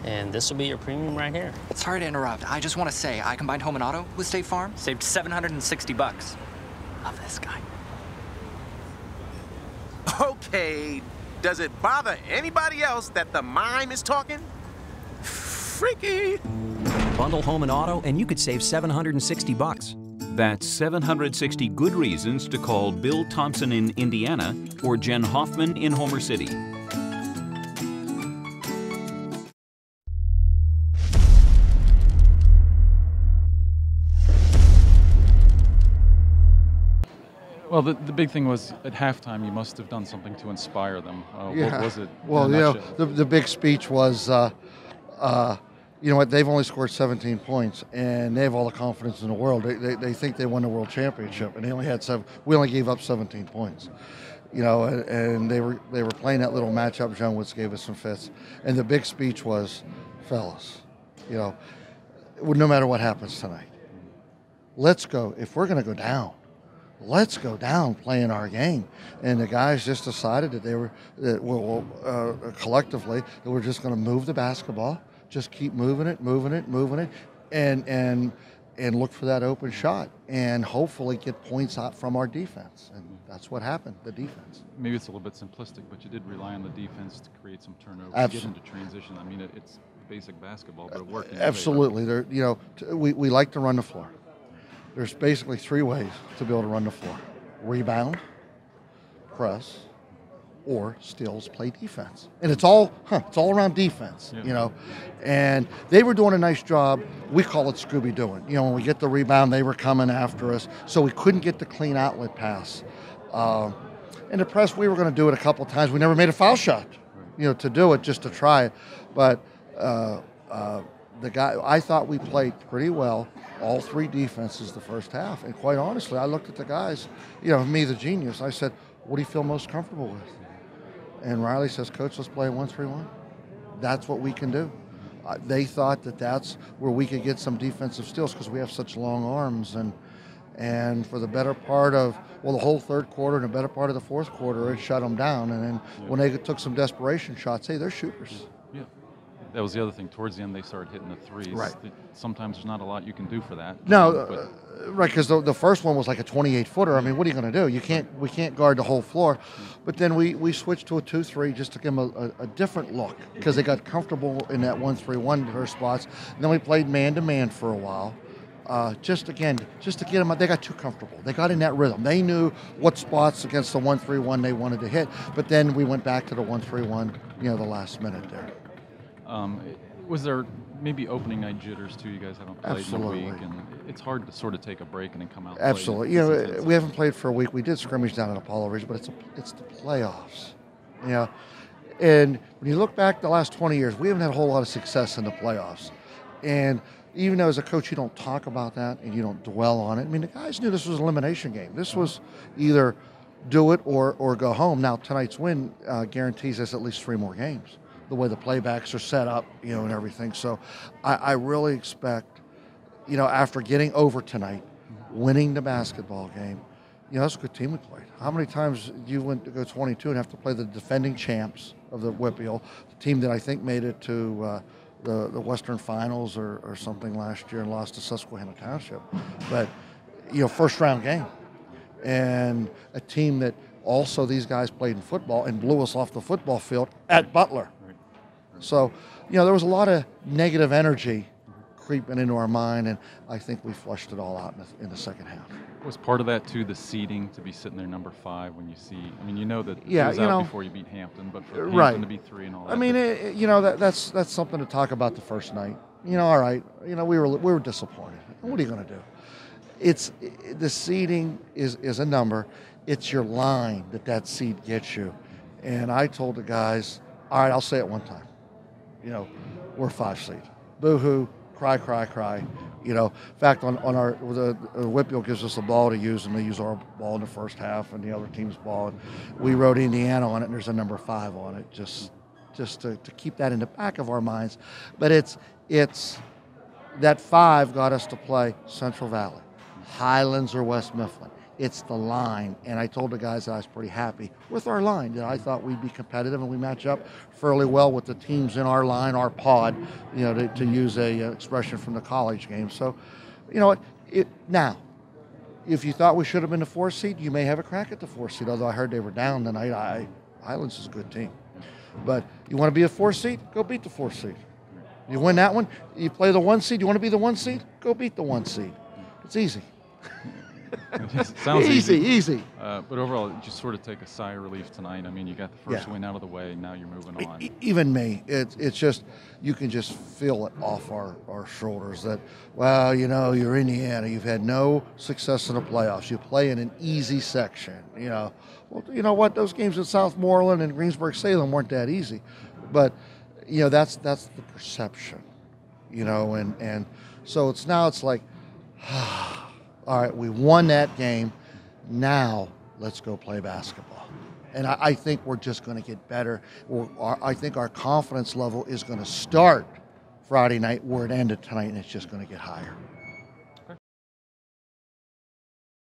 and this will be your premium right here. Sorry to interrupt. I just want to say I combined home and auto with State Farm, saved $760. Love this guy. Okay, does it bother anybody else that the mime is talking? Freaky. Bundle home and auto, and you could save $760. That's 760 good reasons to call Bill Thompson in Indiana or Jen Hoffman in Homer City. Well, the big thing was at halftime you must have done something to inspire them. Yeah. What was it? Well, the big speech was, you know what, they've only scored 17 points, and they have all the confidence in the world. They think they won the world championship, and they only had we only gave up 17 points. You know, and they were playing that little matchup. John Woods gave us some fits, and the big speech was, fellas, you know, no matter what happens tonight, let's go. If we're going to go down, let's go down playing our game. And the guys just decided that collectively that we're just going to move the basketball, just keep moving it, and look for that open shot, and hopefully get points out from our defense. And that's what happened, the defense. Maybe it's a little bit simplistic, but you did rely on the defense to create some turnovers, get into transition. I mean, it's basic basketball, but it worked. Absolutely. You know, we like to run the floor. There's basically three ways to be able to run the floor: rebound, press, or steals, play defense. And it's all around defense, you know. And they were doing a nice job. We call it Scooby-Dooing. You know, when we get the rebound, they were coming after us, so we couldn't get the clean outlet pass. In the press, we were going to do it a couple times. We never made a foul shot, you know, to do it, just to try it. But I thought we played pretty well, all three defenses the first half. And quite honestly, I looked at the guys, you know, me, the genius, I said, what do you feel most comfortable with? And Riley says, Coach, let's play a 1-3-1. That's what we can do. They thought that that's where we could get some defensive steals because we have such long arms. And for the better part of, the whole third quarter and the better part of the fourth quarter, it shut them down. And then when they took some desperation shots, hey, they're shooters. Yeah. That was the other thing. Towards the end, they started hitting the threes. Right. Sometimes there's not a lot you can do for that. No, right, because the first one was like a 28-footer. I mean, what are you going to do? We can't guard the whole floor. But then we switched to a 2-3 just to give them a different look because they got comfortable in that 1-3-1 their spots. And then we played man-to-man for a while. Just to get them, they got too comfortable. They got in that rhythm. They knew what spots against the 1-3-1 they wanted to hit. But then we went back to the 1-3-1, you know, the last minute there. Was there maybe opening night jitters too? You guys haven't played Absolutely. in a week, and it's hard to sort of take a break and then come out. Absolutely, you know, we haven't played for a week. We did scrimmage down at Apollo Ridge, but it's the playoffs, you know. And when you look back the last 20 years, we haven't had a whole lot of success in the playoffs. And even though as a coach you don't talk about that and you don't dwell on it, I mean, the guys knew this was an elimination game. This was either do it or go home. Now tonight's win guarantees us at least 3 more games, the way the playbacks are set up, you know, and everything. So I really expect, you know, after getting over tonight, winning the basketball game, you know, that's a good team we played. How many times do you went to go 22 and have to play the defending champs of the WPIAL, the team that I think made it to the Western Finals or something last year and lost to Susquehanna Township. But, you know, first round game. And a team that also these guys played in football and blew us off the football field at Butler. So, you know, there was a lot of negative energy creeping into our mind, and I think we flushed it all out in the second half. Was part of that too the seeding, to be sitting there number 5 when you see? I mean, you know that it was you out know, before you beat Hampton, but for right. Hampton to be 3 and all that. I mean, you know, that's something to talk about the first night. You know, all right, you know, we were disappointed. What are you going to do? The seeding is a number. It's your line that seed gets you. And I told the guys, all right, I'll say it one time. You know, we're 5 seed. Boo-hoo, cry, cry, cry. You know, in fact, on our the WPIAL gives us a ball to use, and they use our ball in the first half and the other team's ball. And we wrote Indiana on it, and there's a number 5 on it, just to keep that in the back of our minds. But it's that 5 got us to play Central Valley, Highlands, or West Mifflin. It's the line. And I told the guys that I was pretty happy with our line, that I thought we'd be competitive, and we match up fairly well with the teams in our line, our pod, to use a expression from the college game. So, you know what? Now, if you thought we should have been the 4th seed, you may have a crack at the 4th seed, although I heard they were down tonight. Highlands is a good team. But you want to be a 4th seed? Go beat the 4th seed. You win that one, you play the 1 seed. You want to be the 1 seed? Go beat the 1 seed. It's easy. Sounds easy. But overall, just sort of take a sigh of relief tonight. I mean, you got the first win out of the way. Now you're moving on. Even me, it's just, you can just feel it off our shoulders that, well, you're Indiana. You've had no success in the playoffs. You play in an easy section. Well, you know what? Those games in Southmoreland and Greensburg-Salem weren't that easy. But, that's the perception, and so it's like, all right, we won that game. Now let's go play basketball. And I think we're just going to get better. I think our confidence level is going to start Friday night where it ended tonight, and it's just going to get higher.